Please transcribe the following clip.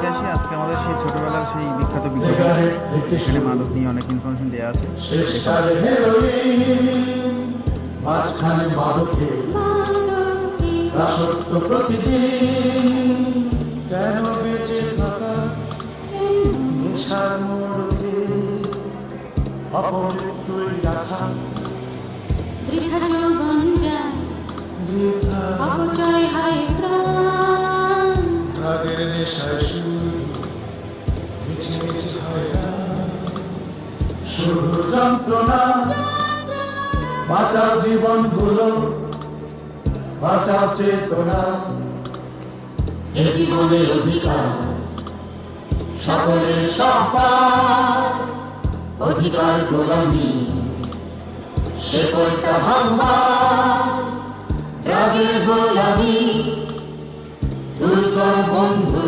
থেকে আসি। আজকে আমাদের সেই ছোটবেলার সেই বিখ্যাত বিজ্ঞাপন, এখানে মাদক নিয়ে অনেক ইনফরমেশন দেওয়া আছে। মাঝখানে মাদকে দাসত্ব প্রতিদিন, কেন বেঁচে থাকা নেশার মূর্তি অপমৃত্যুই রাখা, বৃথা যৌবন যায়, অপচয় হয় প্রাণ, রাগের নেশায় সুর মিছে মিছে হয় না, শুধু যন্ত্রণা। বাঁচাও জীবনগুলো, বাঁচাও চেতনা, এ জীবনের অধিকার সকলের সবার, অধিকার গোলামি সে কর্তা ভাঙবা, রাগের গোলামি দূর কর বন্ধুরা।